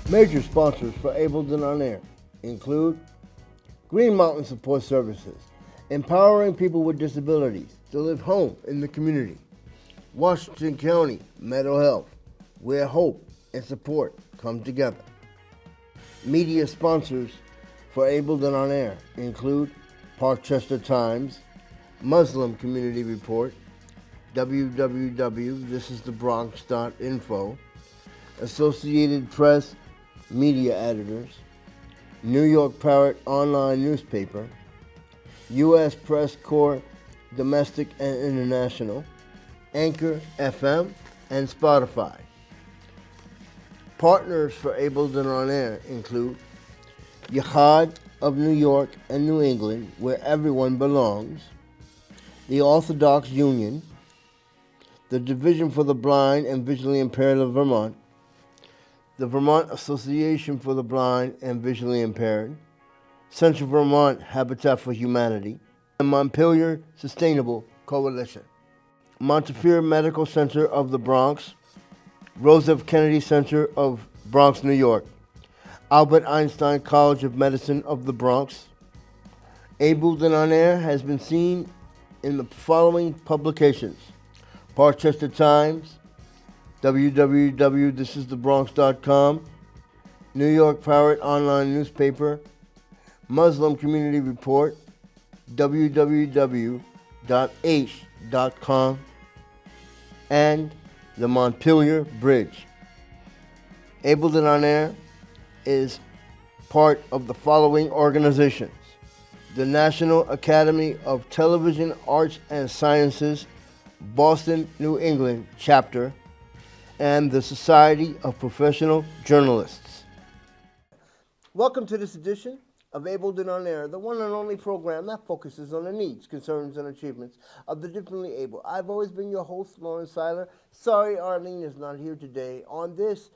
Major sponsors for Ableton On Air include Green Mountain Support Services, empowering people with disabilities to live home in the community. Washington County Mental Health, where hope and support come together. Media sponsors for Ableton On Air include Parkchester Times, Muslim Community Report, www.thisisthebronx.info, Associated Press Media Editors, New York Parrot Online Newspaper, U.S. Press Corps Domestic and International, Anchor FM, and Spotify. Partners for Ableton On Air include Yahad of New York and New England, where everyone belongs, the Orthodox Union, the Division for the Blind and Visually Impaired of Vermont, the Vermont Association for the Blind and Visually Impaired, Central Vermont Habitat for Humanity, and Montpelier Sustainable Coalition. Montefiore Medical Center of the Bronx, Rose F. Kennedy Center of Bronx, New York, Albert Einstein College of Medicine of the Bronx. Ableton On Air has been seen in the following publications: Parkchester Times, www.thisisthebronx.com, New York Parrot Online Newspaper, Muslim Community Report, www.h.com, and the Montpelier Bridge. Ableton On Air is part of the following organizations: the National Academy of Television Arts and Sciences, Boston, New England chapter, and the Society of Professional Journalists. Welcome to this edition of Ableton On Air, the one and only program that focuses on the needs, concerns, and achievements of the differently able. I've always been your host, Lawrence Seiler. Sorry Arlene is not here today on this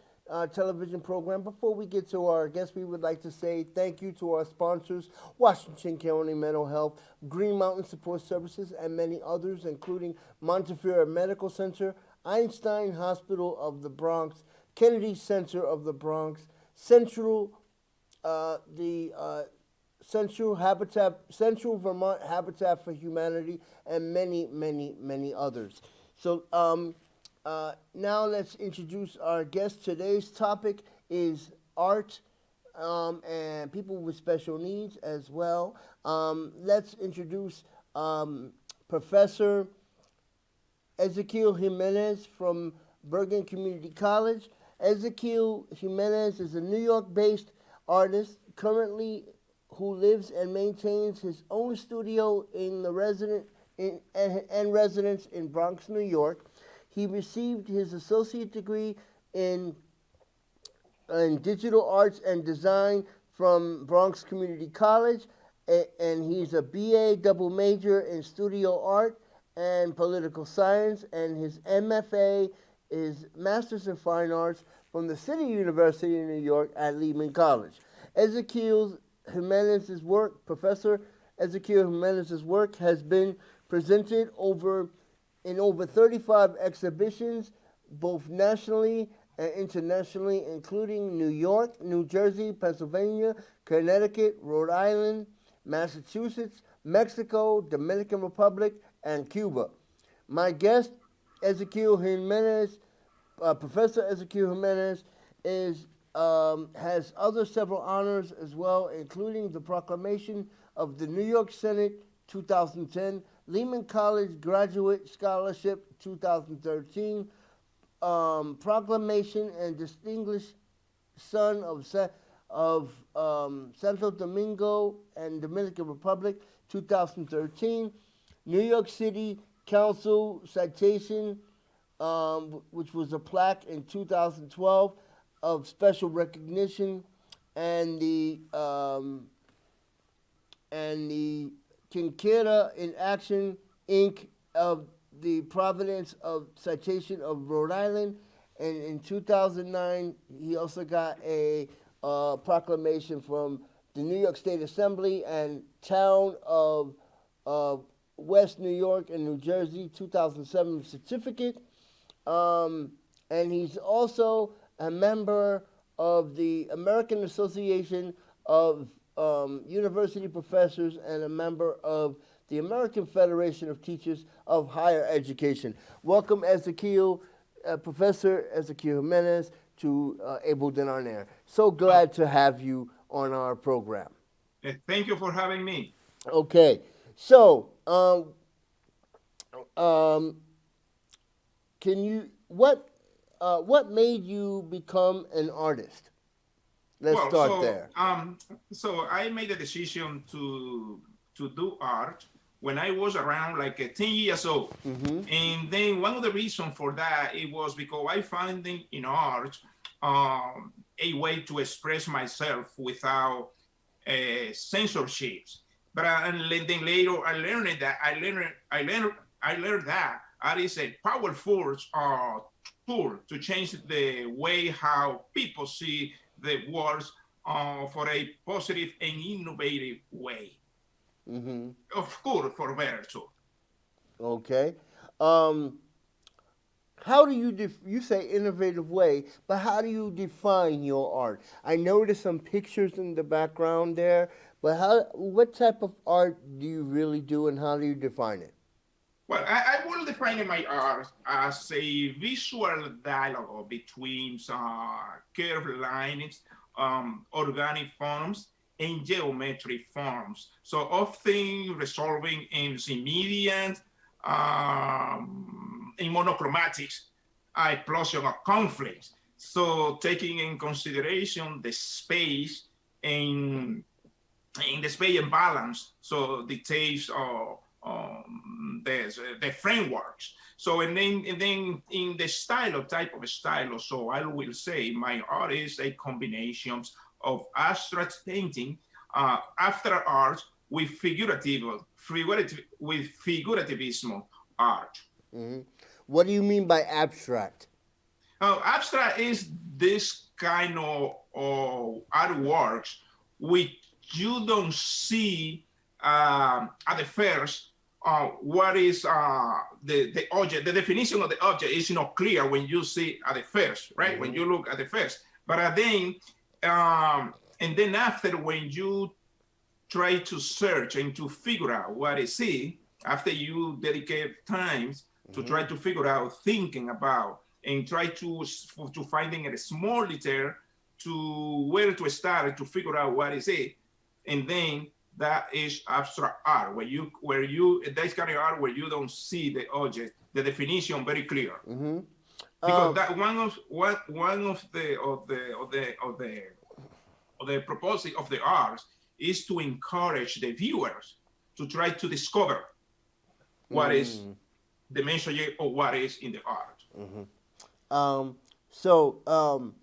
television program. Before we get to our guests, we would like to say thank you to our sponsors, Washington County Mental Health, Green Mountain Support Services, and many others, including Montefiore Medical Center, Einstein Hospital of the Bronx, Kennedy Center of the Bronx, Central Vermont Habitat for Humanity, and many, many, many others. So now let's introduce our guest. Today's topic is art and people with special needs as well. Let's introduce Professor Ezequiel Jimenez from Bergen Community College. Ezequiel Jimenez is a New York-based artist currently who lives and maintains his own studio in the residence in Bronx, New York. He received his associate degree in digital arts and design from Bronx Community College, and he's a BA double major in studio art and political science, and his MFA is Masters in Fine Arts from the City University of New York at Lehman College. Professor Ezequiel Jimenez's work has been presented in over 35 exhibitions, both nationally and internationally, including New York, New Jersey, Pennsylvania, Connecticut, Rhode Island, Massachusetts, Mexico, Dominican Republic, and Cuba. My guest, Ezequiel Jimenez, Professor Ezequiel Jimenez, has several honors as well, including the proclamation of the New York Senate 2010, Lehman College Graduate Scholarship 2013, proclamation and distinguished son of Santo Domingo and Dominican Republic 2013, New York City Council citation, which was a plaque in 2012 of special recognition, and the Quinquera in Action, Inc. of the Providence of Citation of Rhode Island. And in 2009, he also got a proclamation from the New York State Assembly and Town of West New York and New Jersey, 2007 certificate. And he's also a member of the American Association of University Professors and a member of the American Federation of Teachers of Higher Education. Welcome, Ezequiel, Professor Ezequiel Jimenez, to Able Then On Air. So Uh, glad to have you on our program. Thank you for having me. Okay, so um, can you what made you become an artist? Let's Well, start so there. um, so I made a decision to do art when I was around like 10 years old. Mm-hmm. And then one of the reasons for that it was because I found in art a way to express myself without censorships. But then later I learned that art is a powerful tool to change the way how people see the world for a positive and innovative way. Mm-hmm. Of course, for better too. Okay. Um, how do you you say innovative way, but how do you define your art? I noticed some pictures in the background there, but how what type of art do you really do, and how do you define it? Well, I will define my art as a visual dialogue between curved lines, organic forms, and geometric forms. So often resolving in immediate in monochromatics, explosion of conflicts. So taking in consideration the space and in the space and balance, so dictates the frameworks. So and then in the style of type of style, so I will say my art is a combination of abstract painting, after art with figurativism art. Hmm. What do you mean by abstract? Abstract is this kind of artworks which you don't see at the first. What is the object? The definition of the object is not clear when you see at the first, right? When Hmm. you look at the first, but then and then after when you try to search and to figure out what is it, after you dedicate times to Hmm. try to figure out, thinking about, and try to finding a small detail to where to start to figure out what is it, and then that is abstract art, where you that's kind of art where you don't see the object, the definition very clear, Hmm. because Um, that one of the proposal of the arts is to encourage the viewers to try to discover what is mm, the message or what is in the art. mhm.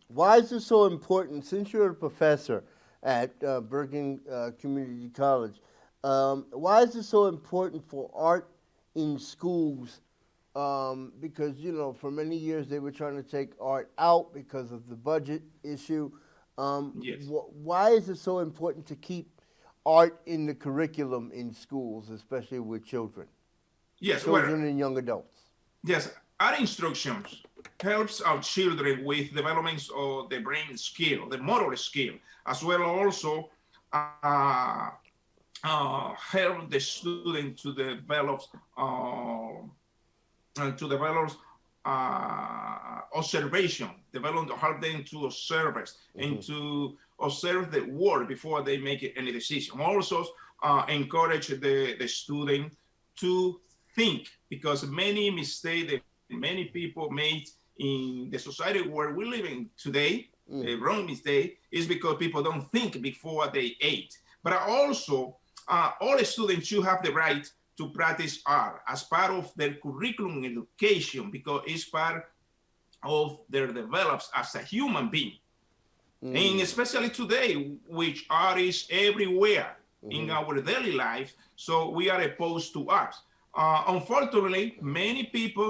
Why is this so important? Since you're a professor at Bergen Community College, why is this so important for art in schools? Because for many years they were trying to take art out because of the budget issue. Yes, Why is it so important to keep art in the curriculum in schools, especially with yes. Well, children and young adults? yes. Art instructions helps our children with developments of the brain skill, the motor skill, as well also help the student to develop observation, help them to observe Hmm. and to observe the world before they make any decision. Also, encourage the student to think, because many mistakes that many people made in the society where we live in today, Mm. the wrong mistake, is because people don't think before they ate. But also, all students should have the right to practice art as part of their curriculum education, because it's part of their develops as a human being. And Mm. especially today, which art is everywhere in Hmm. our daily life, so we are opposed to art. Unfortunately, many people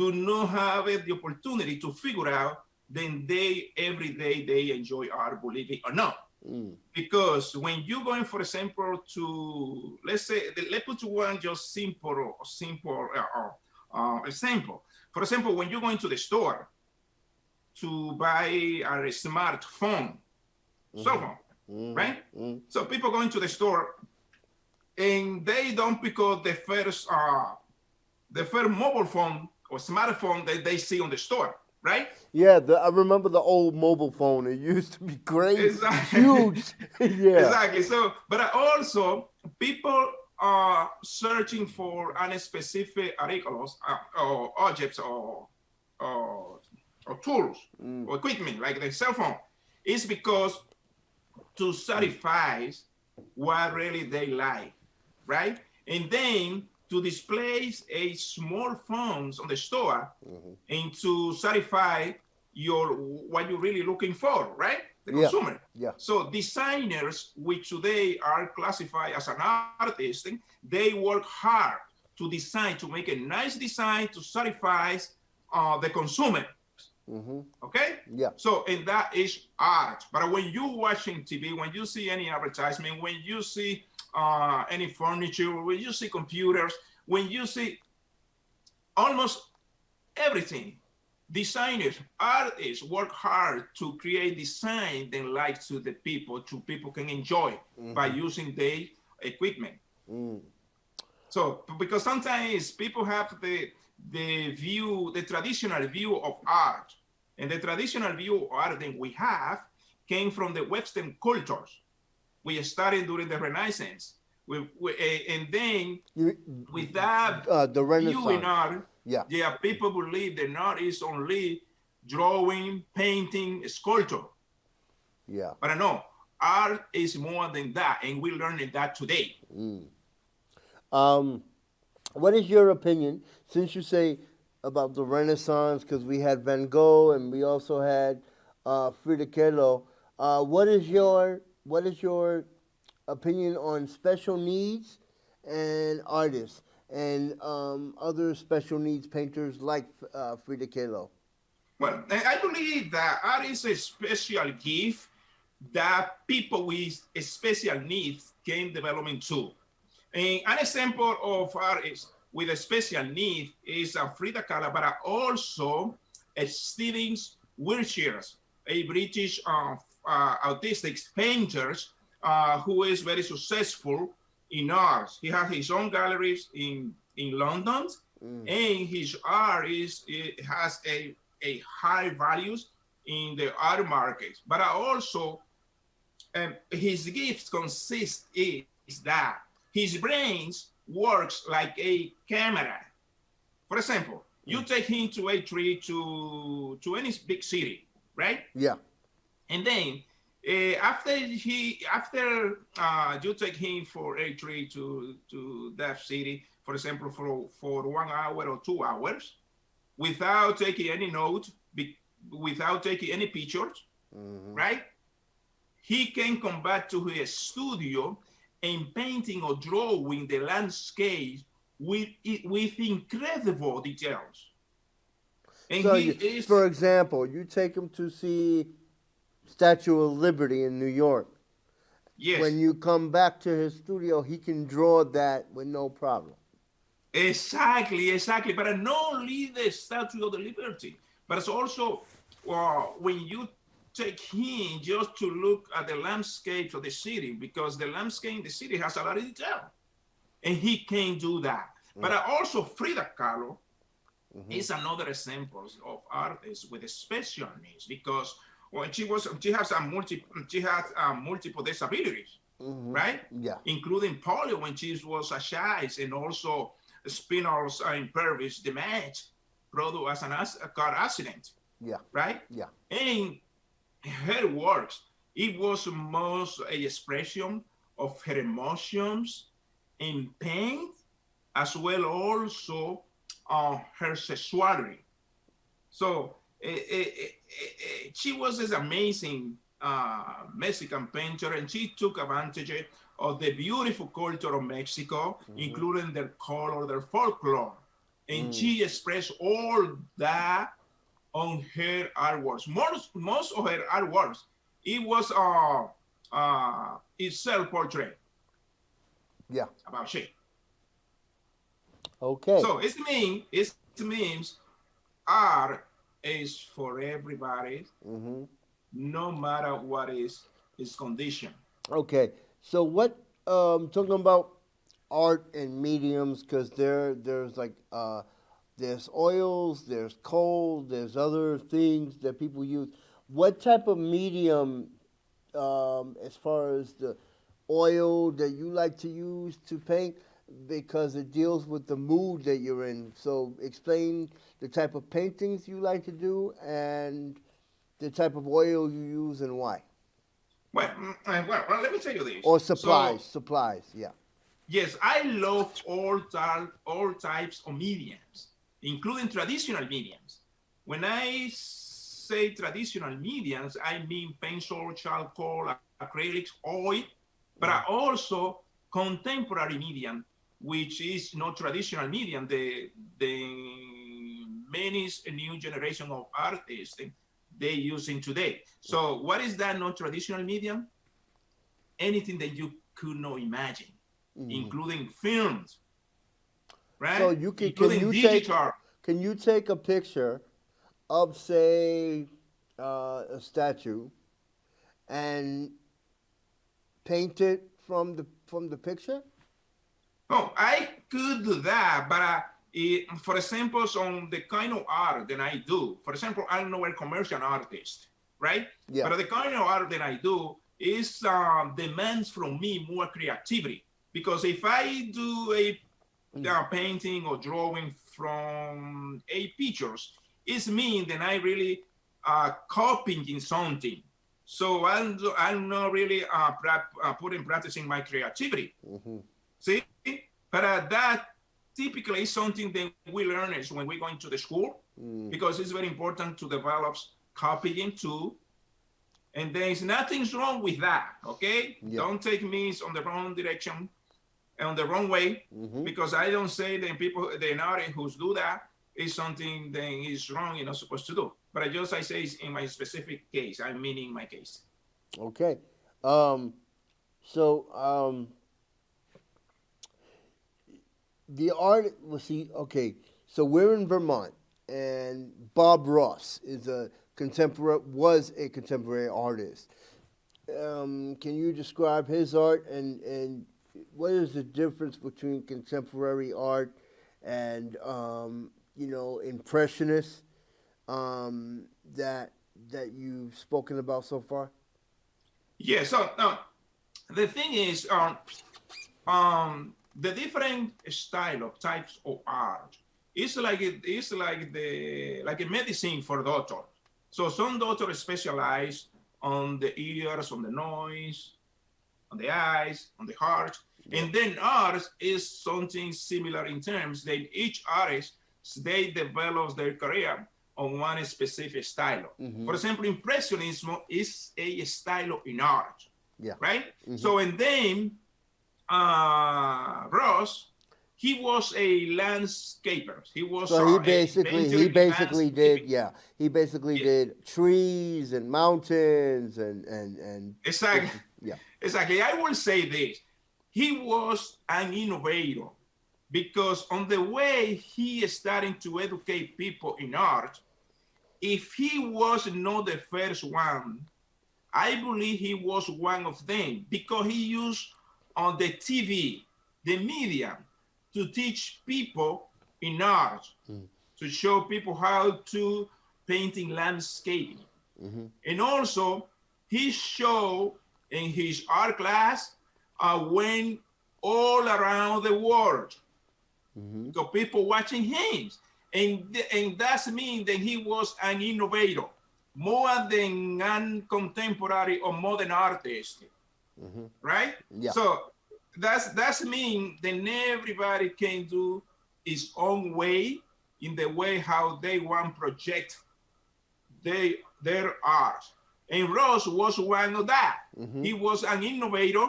do not have the opportunity to figure out then they every day they enjoy art, believe it or not. Mm. Because when you're going, for example, to let's say, let's put one just simple example. For example, when you're going to the store, to buy a smartphone, cell phone, right? So people go into the store and they don't pick up the first mobile phone or smartphone that they see on the store, right? Yeah, I remember the old mobile phone. It used to be great, Exactly. huge. Yeah. Exactly. So, but also people are searching for any specific articles or objects or, or tools or equipment like the cell phone. It's because to satisfy what really they like, right? And then to display a small phones on the store and to satisfy your what you're really looking for, right? The Yeah. consumer. Yeah. So designers, which today are classified as an artist, they work hard to design, to make a nice design to satisfy the consumers. Okay? Yeah. So, and that is art. But when you're watching TV, when you see any advertisement, when you see any furniture, when you see computers, when you see almost everything, designers, artists work hard to create design that like to the people, to people can enjoy by using their equipment. So because sometimes people have the traditional view of art, and the traditional view of art that we have came from the Western cultures. We started during the Renaissance, and then with that The view in Renaissance. art, Yeah. yeah, people believe that art is only drawing, painting, sculpture. Yeah. But no, art is more than that, and we're learning that today. Um, what is your opinion, since you say about the Renaissance, because we had Van Gogh and we also had Frida Kahlo. What is your opinion on special needs and artists and other special needs painters like Frida Kahlo? Well, I believe that art is a special gift that people with special needs can develop into. And an example of artist with a special need is Frida Kahlo, but also Stevens Wiltshire, a British autistic painter who is very successful in art. He has his own galleries in London, and his art has a high values in the art market. But also, his gifts consist is that his brains works like a camera. For example, you take him to a tree to any big city, right? Yeah. And then after you take him for a trip to that city, for example, for 1 hour or 2 hours, without taking any note, without taking any pictures, right? He can come back to his studio and painting or drawing the landscape with incredible details. And So, he is, for example, you take him to see Statue of Liberty in New York. yes, When you come back to his studio, he can draw that with no problem. exactly. But not only the Statue of the Liberty, but it's also when you take him just to look at the landscapes of the city, because the landscape in the city has a lot of detail, and he can do that. But also Frida Kahlo is another example of artists with special needs, because when she has multiple disabilities, right? Yeah. Including polio when she was a child, and also spinal impairment damage produced as a car accident, Yeah. right? Yeah. And her works, it was most a expression of her emotions in pain, as well also her sexuality. So she was this amazing Mexican painter, and she took advantage of the beautiful culture of Mexico, including their color, their folklore. And she expressed all that on her artworks. Most of her artworks, it was itself portrait Yeah. about she. Okay. So it means art is for everybody, Hmm. no matter what is his condition. Okay, so what talking about art and mediums because there's like there's oils, there's coal, there's other things that people use. What type of medium, as far as the oil that you like to use to paint, because it deals with the mood that you're in. So explain the type of paintings you like to do and the type of oil you use and why. Well, let me tell you this. Or So supplies, yeah. yes, I love all types of mediums, including traditional mediums. When I say traditional mediums, I mean pencil, charcoal, acrylics, oil, but Mm. also contemporary medium, which is not traditional medium. The many new generation of artists they using today. So what is that non-traditional medium? Anything that you could not imagine, Mm. including films, So right? you Including digital. can you take a picture of say a statue and paint it from the picture? Oh, I could do that, but for example, on the kind of art that I do, for example, I'm not a commercial artist, right? Yeah. But the kind of art that I do is demands from me more creativity because if I do a Mm. painting or drawing from a pictures, it means that I really copying something. So I'm not really putting practicing my creativity. Hmm. See, but that typically is something that we learn is when we go into the school Mm. because it's very important to develop copying too. And there is nothing wrong with that. Okay, Yeah. don't take me on the wrong direction on the wrong way Hmm. because I don't say that people, the artists who do that is something that is wrong, you're not supposed to do. But I say in my specific case, I mean in my case. Okay. Um, so the art was see okay. So we're in Vermont, and Bob Ross is a contemporary was a contemporary artist. Can you describe his art and what is the difference between contemporary art and impressionist that you've spoken about so far? Yeah, so the thing is, the different style of types of art it's like the like a medicine for doctor. So some doctors specialize on the ears, on the noise, on the eyes, on the heart, Yeah. and then ours is something similar in terms that each artist they develop their career on one specific style. Mm-hmm. For example, impressionism is a style in art, Yeah. right? Mm-hmm. So and then Ross, he was a landscaper. He was So a painter he in basically did, landscaping. yeah, he basically Yeah, did trees and mountains and exactly. different, yeah. Exactly. I will say this. He was an innovator because on the way he is starting to educate people in art, if he was not the first one, I believe he was one of them because he used on the TV, the media, to teach people in art, Mm. to show people how to painting landscaping. Mm-hmm. And also, he showed in his art class went all around the world Mm-hmm. because people watching him. And that means that he was an innovator more than a contemporary or modern artist, Mm-hmm. right? Yeah. So that's mean that everybody can do his own way in the way how they want project their art. And Ross was one of that. Mm-hmm. He was an innovator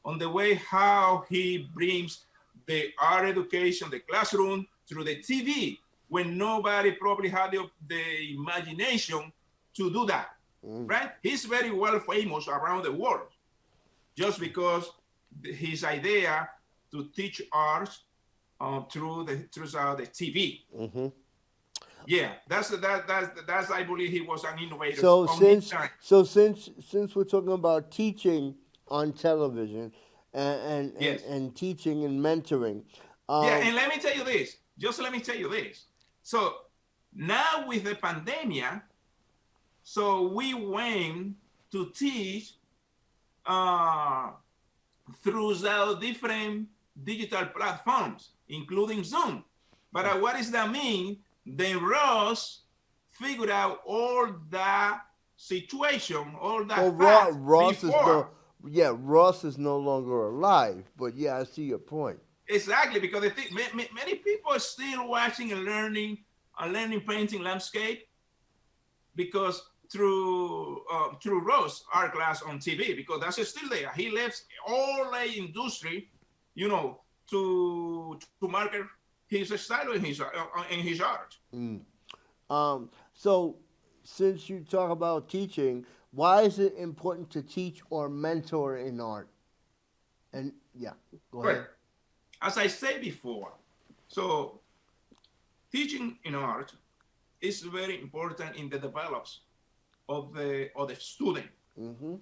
on the way how he brings the art education, the classroom through the TV, when nobody probably had the imagination to do that, Mm. right? He's very well famous around the world just because his idea to teach art throughout the TV. Mm-hmm. Yeah, that's I believe he was an innovator So on his since time. since we're talking about teaching on television Yes. and teaching and mentoring, Yeah, um, and let me tell you this. Just let me tell you this. So now with the pandemic, so we went to teach uh, through the different digital platforms, including Zoom. But what does that mean? Then Ross figured out all that situation, all well, that facts Ross is before. no, yeah, Ross is no longer alive. But yeah, I see your point. Exactly, because the thing, many people are still watching and learning painting landscape because through Ross art class on TV because that's still there. He left all the industry, you know, to market his style in his art. Mm. So since you talk about teaching, why is it important to teach or mentor in art? And yeah, go Well, ahead. as I said before, so teaching in art is very important in the develops of the student Mm-hmm.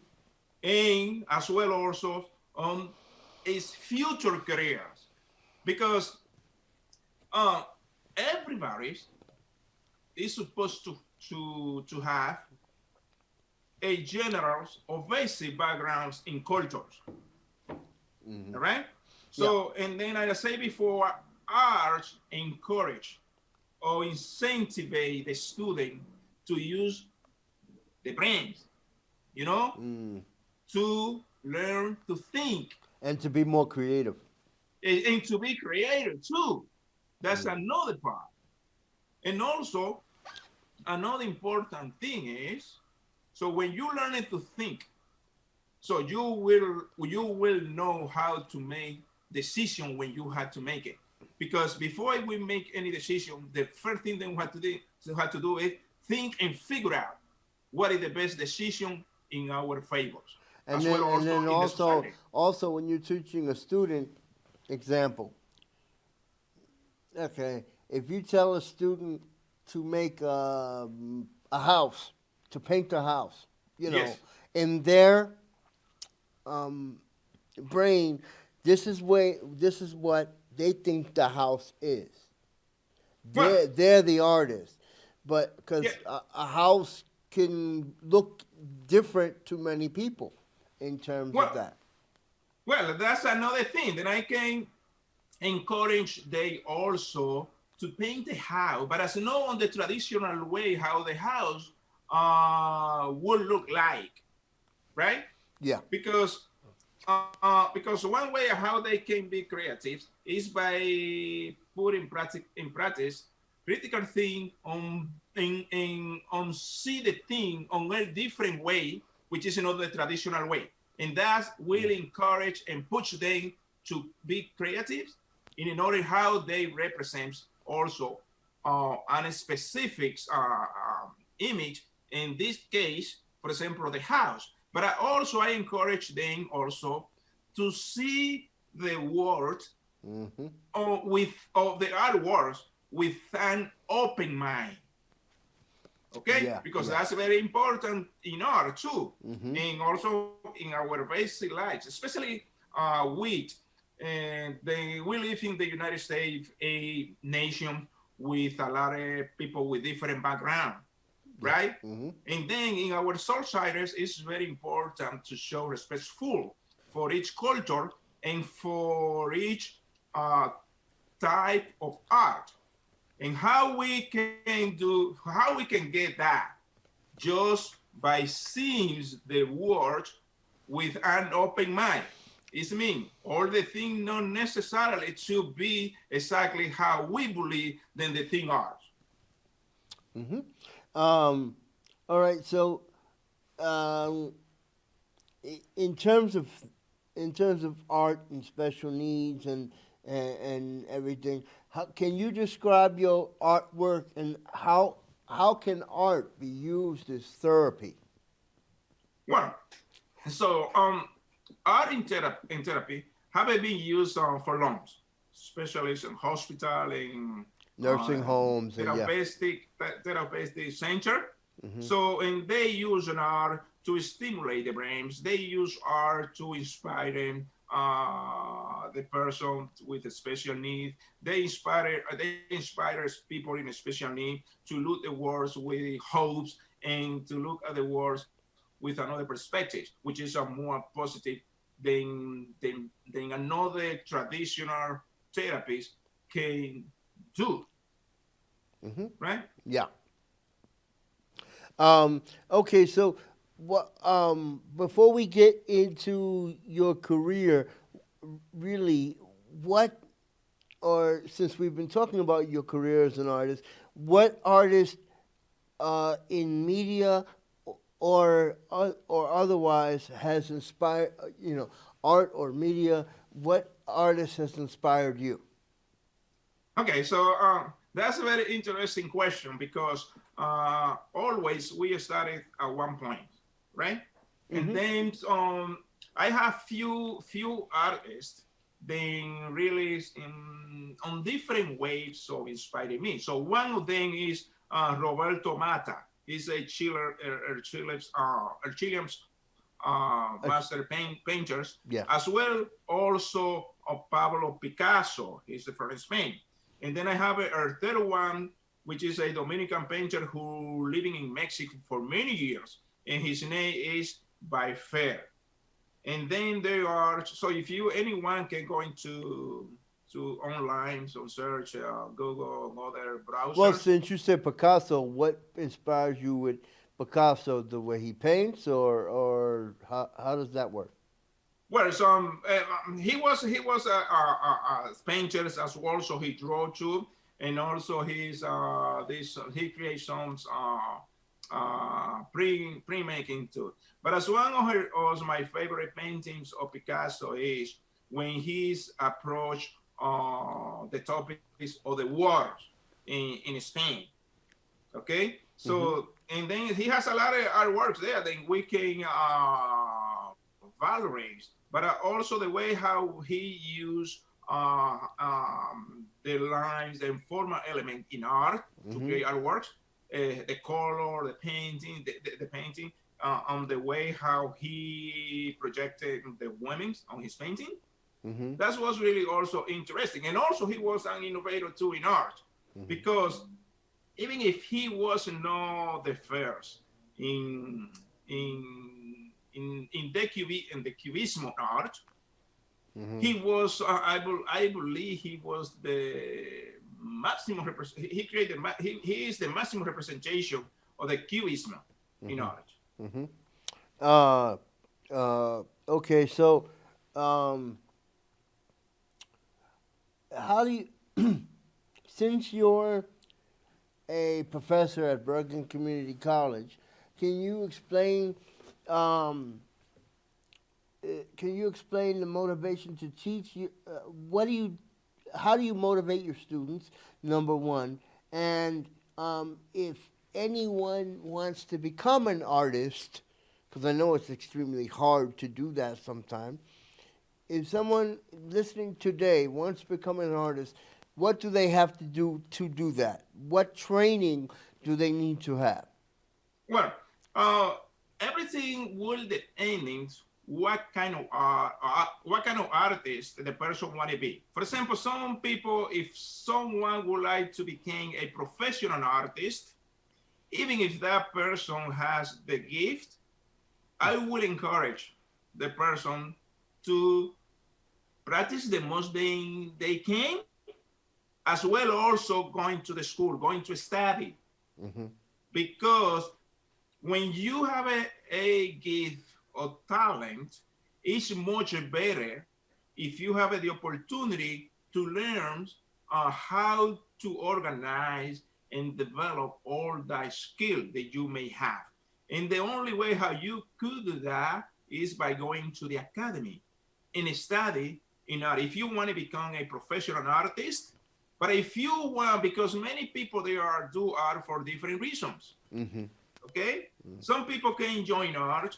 and as well also on its future careers because uh, everybody is supposed to have a general or basic backgrounds in cultures, Mm-hmm. all right? Yeah. So, and then as I say before, art encourage or incentivize the student to use the brains, you know, Mm. to learn to think And to be more creative. and to be creative too. That's Mm. another part. And also, another important thing is, so when you learn to think, so you will know how to make decision when you have to make it. Because before we make any decision, the first thing that we have to do is think and figure out what is the best decision in our favors, as well And also then in the society. also when you're teaching a student, example, okay, if you tell a student to make a house, to paint a house, you know, Yes, in their um, brain, this is what they think the house is. well, They're the artist, but yeah, because a house can look different to many people in terms of well, that. well, that's another thing that I can encourage they also to paint the house, but as not on the traditional way how the house would look like, right? Yeah. Because one way how they can be creative is by putting in practice critical thing on see the thing on a different way, which is not the traditional way, and that will encourage and push them to be creative in order how they represent also on a specific image. In this case, for example, the house. But I encourage them also to see the world Mm-hmm. with of the artworks with an open mind. Okay, Yeah. because Yeah. that's very important in art too, Mm-hmm. and also in our basic lives, especially we live in the United States, a nation with a lot of people with different background, Yeah. right? Mm-hmm. And then in our societies, it's very important to show respectful for each culture and for each uh, type of art. And how we can get that just by seeing the world with an open mind. It's mean all the things not necessarily to be exactly how we believe then the thing are. Mm-hmm. Um, all right. So, um, in terms of art and special needs and everything, can you describe your artwork and how can art be used as therapy? Well, so art in therapy have been used for long, especially in hospital and Nursing homes and yeah. therapeutic center. Hmm. So, and they use an art to stimulate the brains. They use art to inspire them, the person with a special need. They inspire people in a special need to look the world with hopes and to look at the world with another perspective, which is a more positive than another traditional therapist can do, Hmm. right? Yeah. Okay, so what before we get into your career, really, what or since we've been talking about your career as an artist, what artist in media or otherwise has inspired art or media? What artist has inspired you? Okay, so that's a very interesting question because always we started at one point, right? And Mm-hmm. then I have few artists then really on different ways of inspiring me. So one of them is Roberto Mata. He's a Uh, master painters, yeah. as well also of Pablo Picasso. He's from Spain. And then I have a third one, which is a Dominican painter who living in Mexico for many years, and his name is By Fair. And then there are, so if you anyone can go into to online, so search Google, other Well, browsers. since you said Picasso, what inspires you with Picasso? The way he paints, or how does that work? Well, so he was a painter as well, so he drew too, and also he creates some pre making too. But as one of my favorite paintings of Picasso is when he's approached the topics of the wars in Spain. Okay, Mm-hmm. so and then he has a lot of artworks there that we can valorate, but also the way how he used the lines and formal element in art to Mm-hmm. create artworks, the color, the painting, the painting, on the way how he projected the women on his painting. Mm-hmm. That was really also interesting, and also he was an innovator too in art Mm-hmm. because even if he was not the first in in the cubismo art, Mm-hmm. he was I believe he was the maximum he created he is the maximum representation of the cubismo in Mm-hmm. art. Mm-hmm. Uh, okay, so um, how do you, since you're a professor at Bergen Community College, can you explain um, can you explain the motivation to teach you? What do you, how do you motivate your students? Number one, and if anyone wants to become an artist, because I know it's extremely hard to do that sometimes. If someone listening today wants to become an artist, what do they have to do that? What training do they need to have? Well, uh, everything will depend what kind of artist the person want to be. For example, some people, if someone would like to become a professional artist, even if that person has the gift, I would encourage the person to practice the most they can, as well also going to the school, going to study, Mm-hmm. because when you have a gift or talent, it's much better if you have the opportunity to learn how to organize and develop all that skill that you may have. And the only way how you could do that is by going to the academy and study in art. If you want to become a professional artist, but if you want, because many people they are do art for different reasons. Mm-hmm. Okay, some people can join art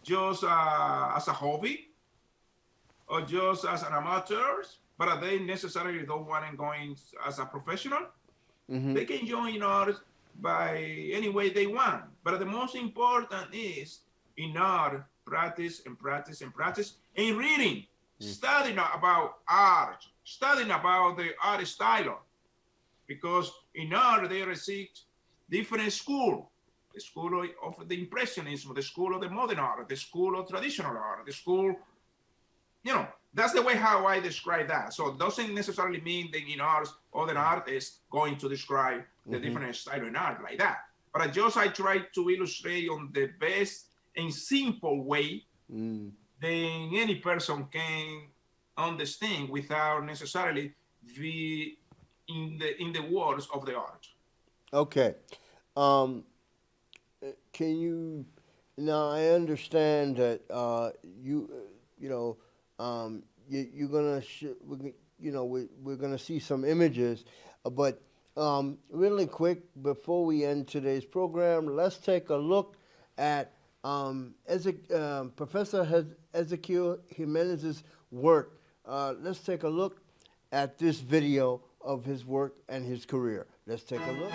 just as a hobby or just as an amateur, but they necessarily don't want to go in as a professional. They can join art by any way they want. But the most important is in art, practice and practice and practice. In reading, studying about art, studying about the art style. Because in art, they exist different schools. The school of the Impressionism, the school of the modern art, the school of traditional art, the school, that's the way how I describe that. So it doesn't necessarily mean that in art, other art is going to describe the different style in art like that. But I try to illustrate on the best and simple way that any person can understand without necessarily be in the words of the art. Okay. Um, can you now? I understand that you know you're gonna we're gonna see some images, but really quick before we end today's program, let's take a look at Professor Ezequiel Jimenez's work. Let's take a look at this video of his work and his career. Let's take a look.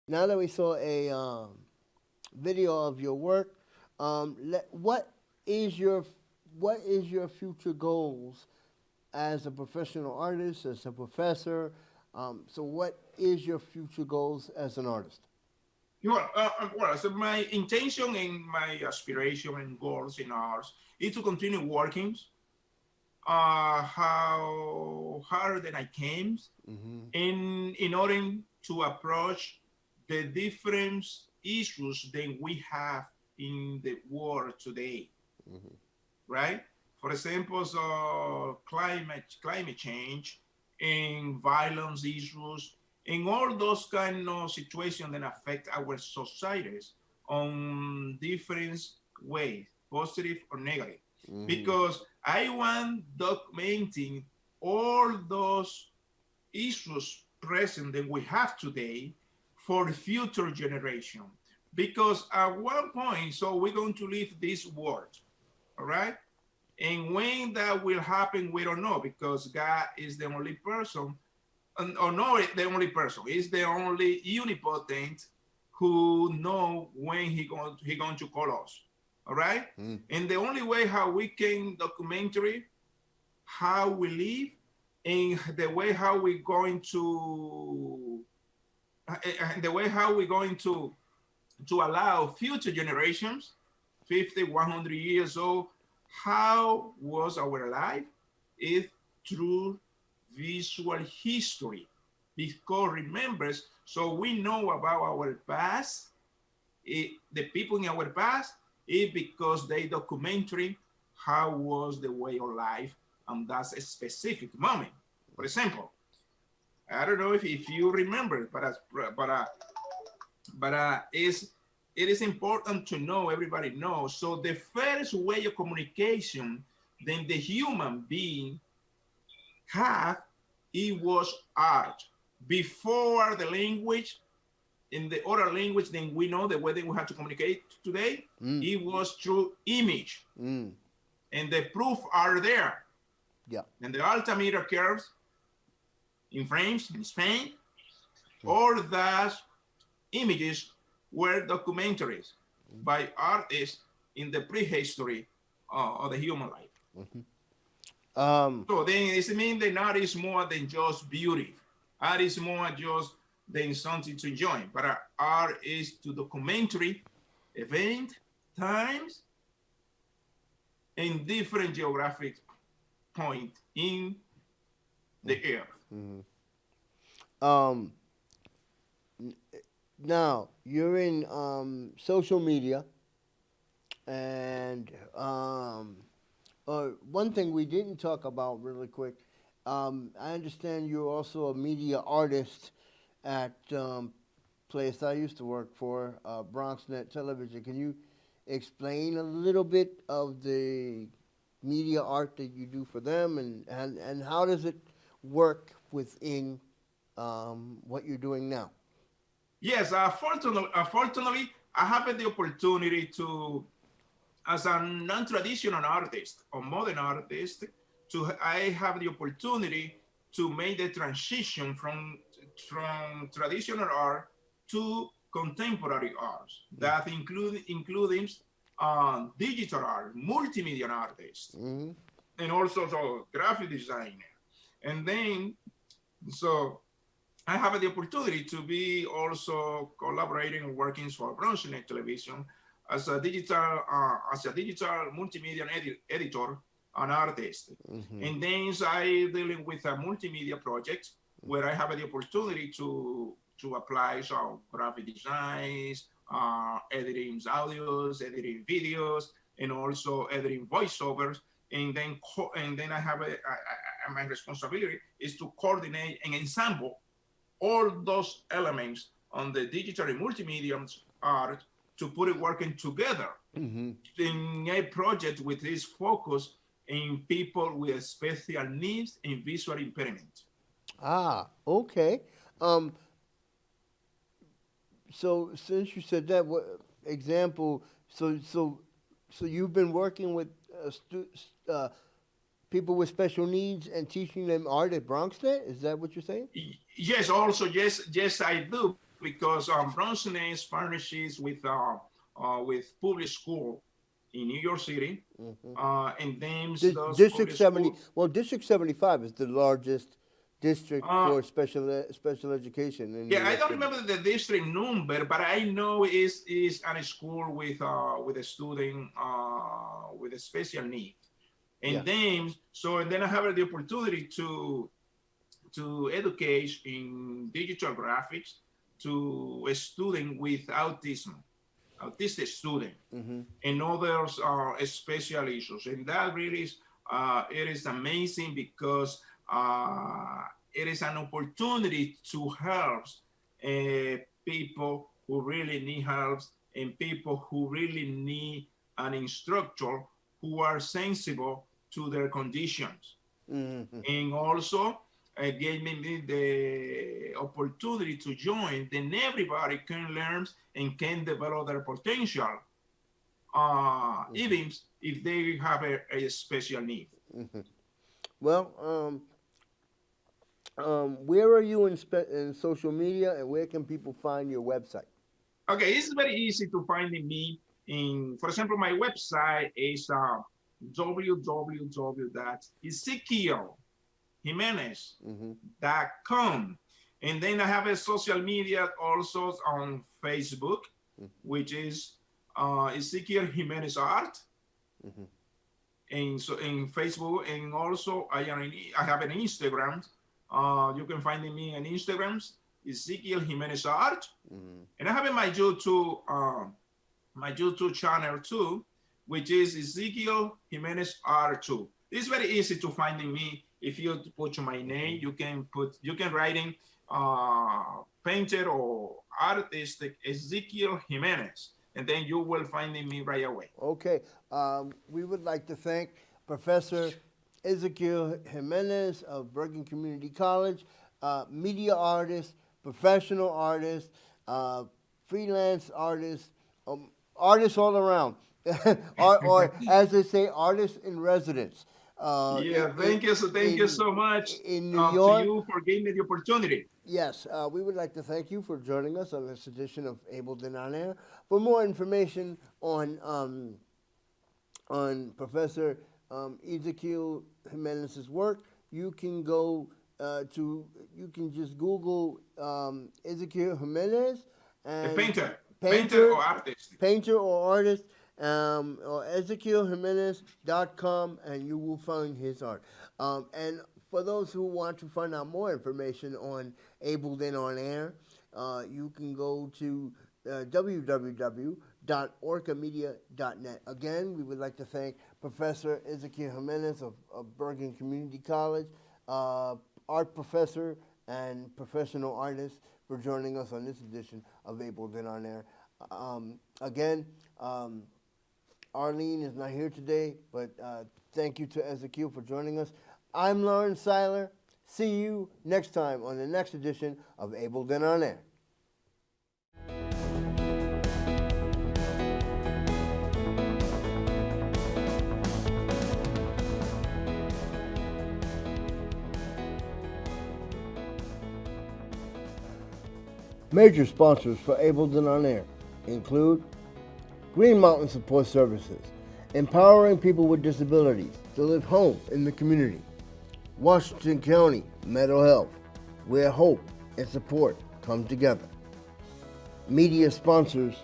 Now that we saw a video of your work, what is your future goals as a professional artist, as a professor? So, what is your future goals as an artist? So my intention and my aspiration and goals in arts is to continue working how hard than I came Mm-hmm. in order to approach the different issues that we have in the world today, Mm-hmm. right? For example, so climate change and violence issues and all those kind of situations that affect our societies on different ways, positive or negative. Mm-hmm. Because I want documenting all those issues present that we have today for the future generation. Because at one point, so we're going to leave this world, all right? And when that will happen, we don't know because God is the only person, or not the only person, is the only unipotent who know when he going to call us. All right? Mm-hmm. And the only way how we can documentary how we live and the way how we going to and the way how we're going to allow future generations 50, 100 years old, how was our life is through visual history. Because remembers, so we know about our past, the people in our past, is because they documentary how was the way of life and that's a specific moment. For example, I don't know if you remember, but is it is important to know everybody knows. So the first way of communication then the human being had it was art before the language in the oral language. Then we know the way that we have to communicate today. Mm. It was through image, Mm. and the proof are there. Yeah. And the altimeter curves in frames in Spain, Mm. all those images were documentaries by artists in the prehistory of the human life. Mm-hmm. Um. So then it means that art is more than just beauty. Art is more just than something to enjoy. But art is to documentary event, times, and different geographic point in the earth. Mm-hmm. Um. Now you're in social media, and one thing we didn't talk about really quick. I understand you're also a media artist at place I used to work for, BronxNet Television. Can you explain a little bit of the media art that you do for them, and how does it work within what you're doing now? Yes, unfortunately, I have the opportunity to, as a non-traditional artist or modern artist, I have the opportunity to make the transition from traditional art to contemporary art. That including digital art, multimedia artist, Mm-hmm. and also so graphic designer. And then so I have the opportunity to be also collaborating and working for Bronzenet Television as a digital multimedia editor and artist. Mm-hmm. And then I dealing with a multimedia project where I have the opportunity to apply some graphic designs, editing audios, editing videos, and also editing voiceovers. And then my responsibility is to coordinate and ensemble all those elements on the digital and multimedia art to put it working together Mm-hmm. in a project with this focus in people with special needs and visual impairment. Ah, okay. Um, so since you said that, what example? So you've been working with uh, people with special needs and teaching them art at BronxNet. Is that what you're saying? Yes, also yes, I do because Bronx Nest furnishes with public school in New York City, and names those District public 70, schools. well, District 75 is the largest district Uh, for special education in New yeah, I York don't City. remember the district number, but I know is a school with a student with a special need. Yeah. And then I have the opportunity to educate in digital graphics to a student with autistic student, and others are special issues. And that really is, it is amazing because it is an opportunity to help people who really need help, and people who really need an instructor who are sensible to their conditions. And also gave me the opportunity to join, then everybody can learn and can develop their potential, even if they have a special need. Well, where are you in social media, and where can people find your website? Okay, it's very easy to find me in, for example, my website is www.ezequieljimenez.com. And then I have a social media also on Facebook, which is Ezequiel Jimenez Art. And so in Facebook, and also I have an Instagram. You can find me on Instagram, Ezequiel Jimenez Art. And I have my YouTube channel too, which is Ezequiel Jimenez Art too. It's very easy to find me. If you put my name, you can write in painter or artist Ezequiel Jimenez, and then you will find me right away. Okay. We would like to thank Professor Ezequiel Jimenez of Bergen Community College, media artist, professional artist, freelance artist, artists all around, or as they say, artists in residence. Yeah, thank you so much in New York. to you for giving me the opportunity. Yes, we would like to thank you for joining us on this edition of Ableton on Air. For more information on Professor Ezequiel Jimenez's work, you can go you can just Google Ezequiel Jimenez and painter or artist. Painter or artist, or EzequielJimenez.com, and you will find his art. And for those who want to find out more information on Ableton on Air, you can go to www.orcamedia.net. Again, we would like to thank Professor Ezequiel Jimenez of Bergen Community College, art professor and professional artist, for joining us on this edition of Ableton on Air. Again, Arlene is not here today, but thank you to Ezequiel for joining us. I'm Lawrence Seiler. See you next time on the next edition of Ableton on Air. Major sponsors for Ableton on Air include Green Mountain Support Services, empowering people with disabilities to live home in the community. Washington County Mental Health, where hope and support come together. Media sponsors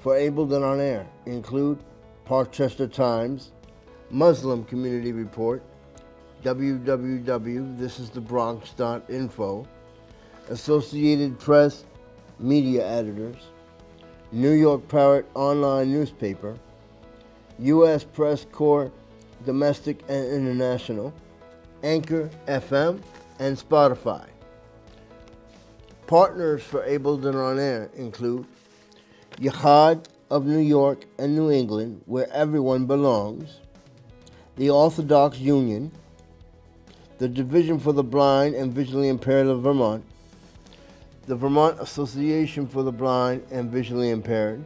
for Ableton on Air include Parkchester Times, Muslim Community Report, www.thisisthebronx.info, Associated Press Media Editors, New York Parrot Online Newspaper, U.S. Press Corps Domestic and International, Anchor FM, and Spotify. Partners for Ableton on Air include Yachad of New York and New England, where everyone belongs, the Orthodox Union, the Division for the Blind and Visually Impaired of Vermont, the Vermont Association for the Blind and Visually Impaired,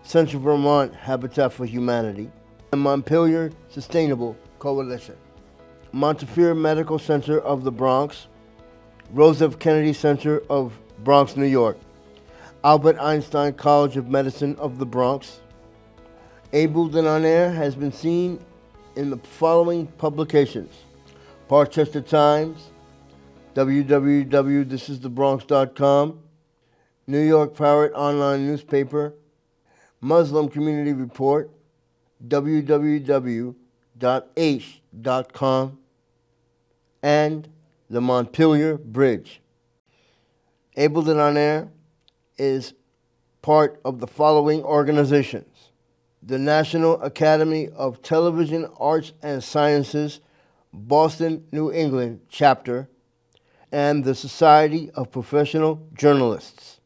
Central Vermont Habitat for Humanity, and Montpelier Sustainable Coalition. Montefiore Medical Center of the Bronx, Rose F. Kennedy Center of Bronx, New York, Albert Einstein College of Medicine of the Bronx. Abled and On Air has been seen in the following publications: Parchester Times, www.thisisthebronx.com, New York Pirate Online Newspaper, Muslim Community Report, www.aish.com, and the Montpelier Bridge. Abled and On Air is part of the following organizations: the National Academy of Television Arts and Sciences, Boston, New England chapter, and the Society of Professional Journalists.